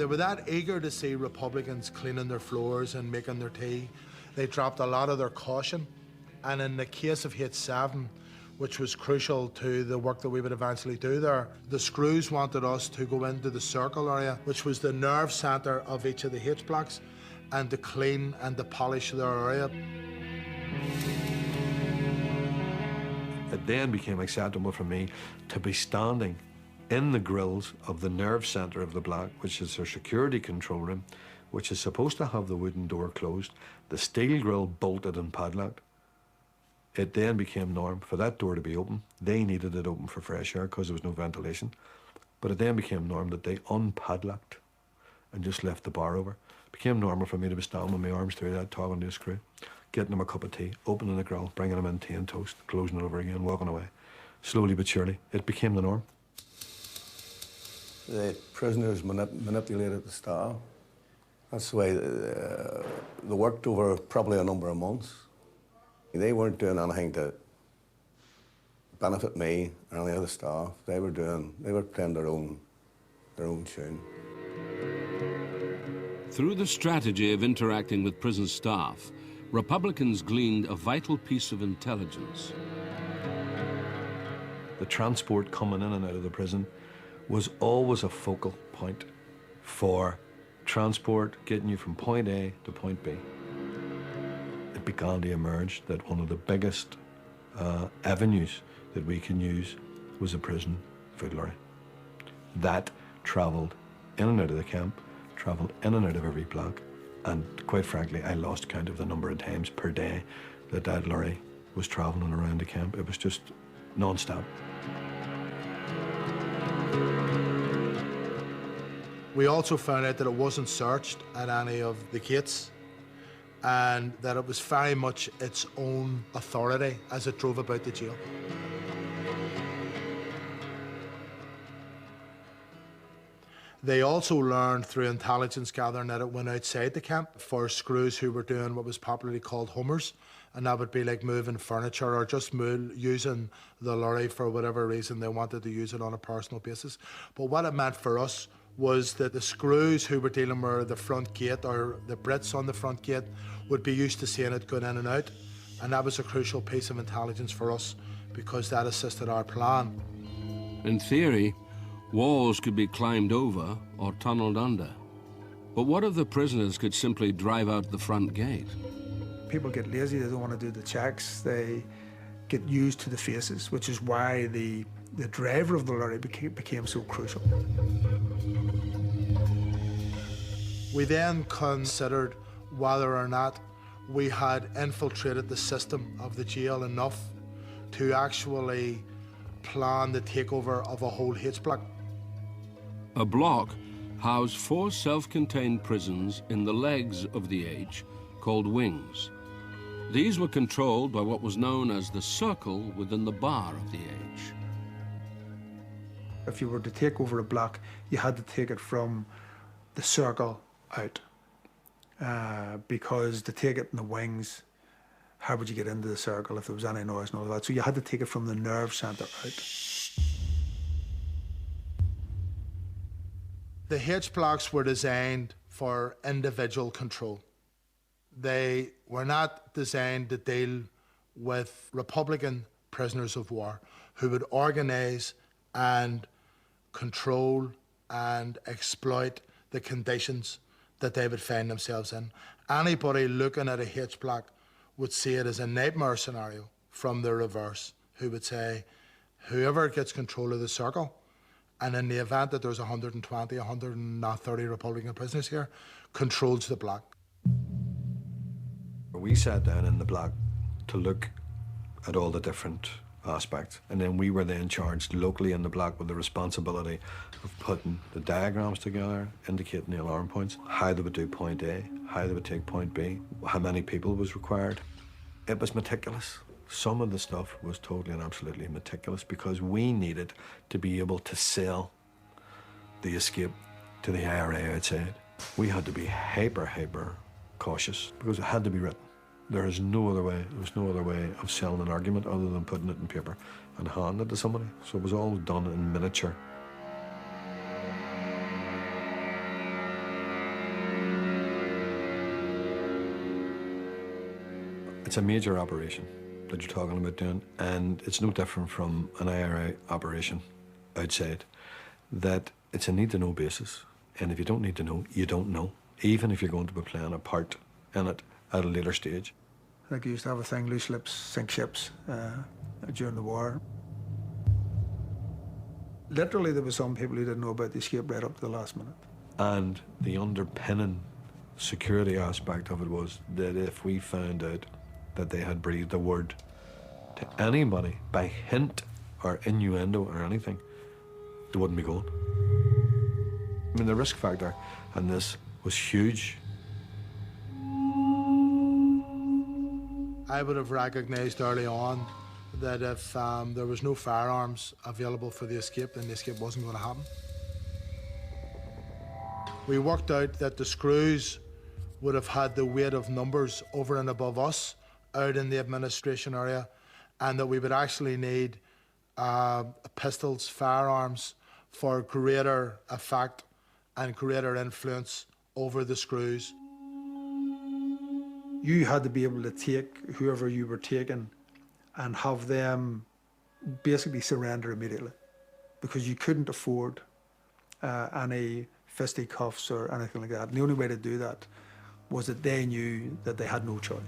were that eager to see Republicans cleaning their floors and making their tea, they dropped a lot of their caution. And in the case of H7, which was crucial to the work that we would eventually do there, the Screws wanted us to go into the circle area, which was the nerve centre of each of the H blocks, and to clean and to polish their area. It then became acceptable for me to be standing in the grills of the nerve centre of the block, which is their security control room, which is supposed to have the wooden door closed, the steel grill bolted and padlocked. It then became norm for that door to be open. They needed it open for fresh air because there was no ventilation. But it then became norm that they unpadlocked and just left the bar over. It became normal for me to be standing with my arms through that, talking to a screw, getting them a cup of tea, opening the grill, bringing them in tea and toast, closing it over again, walking away. Slowly but surely, it became the norm. The prisoners manipulated the staff. That's the way they worked over probably a number of months. They weren't doing anything to benefit me or any of the staff. They were playing their own tune. Through the strategy of interacting with prison staff, Republicans gleaned a vital piece of intelligence. The transport coming in and out of the prison was always a focal point for transport getting you from point A to point B. It began to emerge that one of the biggest avenues that we can use was a prison food lorry. That travelled in and out of the camp, travelled in and out of every block, and quite frankly, I lost count of the number of times per day that lorry was travelling around the camp. It was just non-stop. We also found out that it wasn't searched at any of the gates, and that it was very much its own authority as it drove about the jail. They also learned through intelligence gathering that it went outside the camp for screws who were doing what was popularly called homers, and that would be like moving furniture or just using the lorry for whatever reason they wanted to use it on a personal basis. But what it meant for us was that the screws who were dealing with the front gate, or the Brits on the front gate, would be used to seeing it going in and out. And that was a crucial piece of intelligence for us because that assisted our plan. In theory, walls could be climbed over or tunnelled under. But what if the prisoners could simply drive out the front gate? People get lazy, they don't want to do the checks, they get used to the faces, which is why the driver of the lorry became so crucial. We then considered whether or not we had infiltrated the system of the jail enough to actually plan the takeover of a whole H block. A block housed 4 self-contained prisons in the legs of the H, called wings. These were controlled by what was known as the circle within the bar of the H. If you were to take over a block, you had to take it from the circle out. Because to take it in the wings, how would you get into the circle if there was any noise and all that? So you had to take it from the nerve centre out. The H blocks were designed for individual control. They were not designed to deal with Republican prisoners of war who would organise and control and exploit the conditions that they would find themselves in. Anybody looking at a H block would see it as a nightmare scenario from the reverse, who would say, whoever gets control of the circle, and in the event that there's 120, 130 Republican prisoners here, controls the block. We sat down in the block to look at all the different aspects, and then we were then charged locally in the block with the responsibility of putting the diagrams together, indicating the alarm points, how they would do point A, how they would take point B, how many people was required. It was meticulous. Some of the stuff was totally and absolutely meticulous because we needed to be able to sell the escape to the IRA outside. We had to be hyper cautious because it had to be written. There is no other way. There was no other way of selling an argument other than putting it in paper and handing it to somebody. So it was all done in miniature. It's a major operation that you're talking about doing, and it's no different from an IRA operation outside, that it's a need-to-know basis, and if you don't need to know, you don't know, even if you're going to be playing a part in it at a later stage. I think you used to have a thing, loose lips sink ships, during the war. Literally, there were some people who didn't know about the escape right up to the last minute. And the underpinning security aspect of it was that if we found out that they had breathed a word to anybody by hint or innuendo or anything, they wouldn't be going. I mean, the risk factor in this was huge. I would have recognised early on that if there was no firearms available for the escape, then the escape wasn't going to happen. We worked out that the screws would have had the weight of numbers over and above us out in the administration area, and that we would actually need pistols, firearms, for greater effect and greater influence over the screws. You had to be able to take whoever you were taking and have them basically surrender immediately, because you couldn't afford any fisticuffs or anything like that. And the only way to do that was that they knew that they had no choice.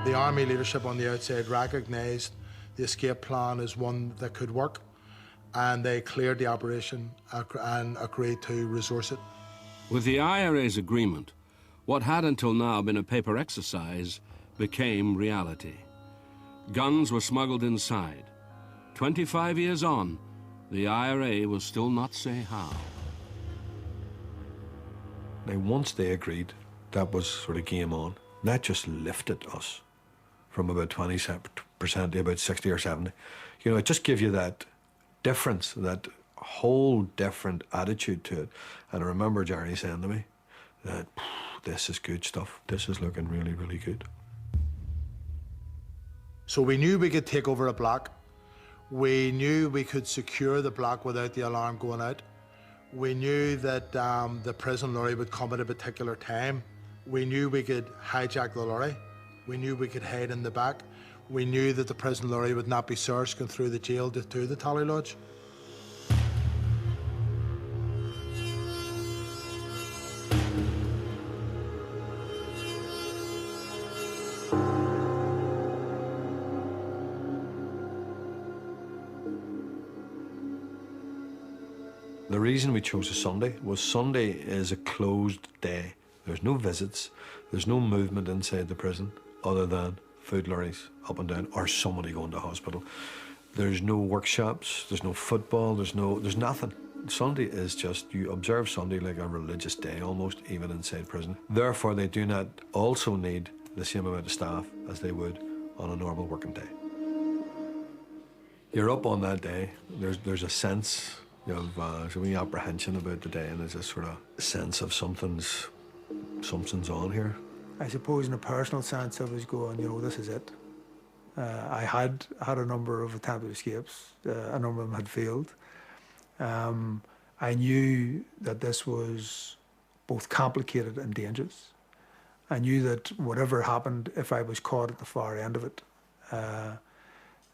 The Army leadership on the outside recognised the escape plan as one that could work, and they cleared the operation and agreed to resource it. With the IRA's agreement, what had until now been a paper exercise became reality. Guns were smuggled inside. 25 years on, the IRA will still not say how. Now, once they agreed, that was sort of game on. That just lifted us from about 20% to about 60 or 70. You know, it just gives you that difference, that whole different attitude to it. And I remember Jerry saying to me that, this is good stuff. This is looking really, really good. So we knew we could take over a block. We knew we could secure the block without the alarm going out. We knew that the prison lorry would come at a particular time. We knew we could hijack the lorry. We knew we could hide in the back. We knew that the prison lorry would not be searched going through the jail to the Tally Lodge. The reason we chose a Sunday was Sunday is a closed day. There's no visits, there's no movement inside the prison other than food lorries up and down or somebody going to hospital. There's no workshops, there's no football, there's nothing. Sunday is just, you observe Sunday like a religious day almost, even inside prison. Therefore, they do not also need the same amount of staff as they would on a normal working day. You're up on that day, there's a sense of there's a wee apprehension about the day, and there's a sort of sense of something's on here. I suppose in a personal sense I was going, you know, this is it. I had a number of attempted escapes, a number of them had failed. I knew that this was both complicated and dangerous. I knew that whatever happened, if I was caught at the far end of it,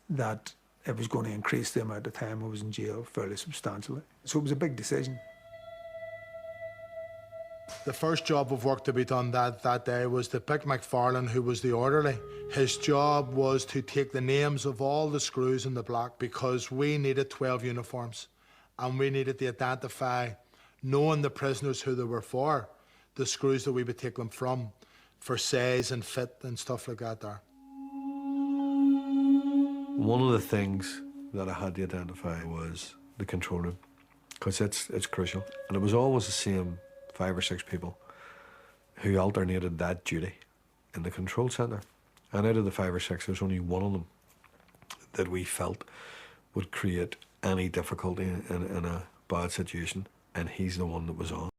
that it was going to increase the amount of time I was in jail fairly substantially. So it was a big decision. The first job of work to be done that day was to pick McFarlane, who was the orderly. His job was to take the names of all the screws in the block, because we needed 12 uniforms and we needed to identify, knowing the prisoners who they were for, the screws that we would take them from for size and fit and stuff like that there. One of the things that I had to identify was the control room, because it's crucial. And it was always the same 5 or 6 people who alternated that duty in the control centre. And out of the 5 or 6, there's only one of them that we felt would create any difficulty in a bad situation, and he's the one that was on.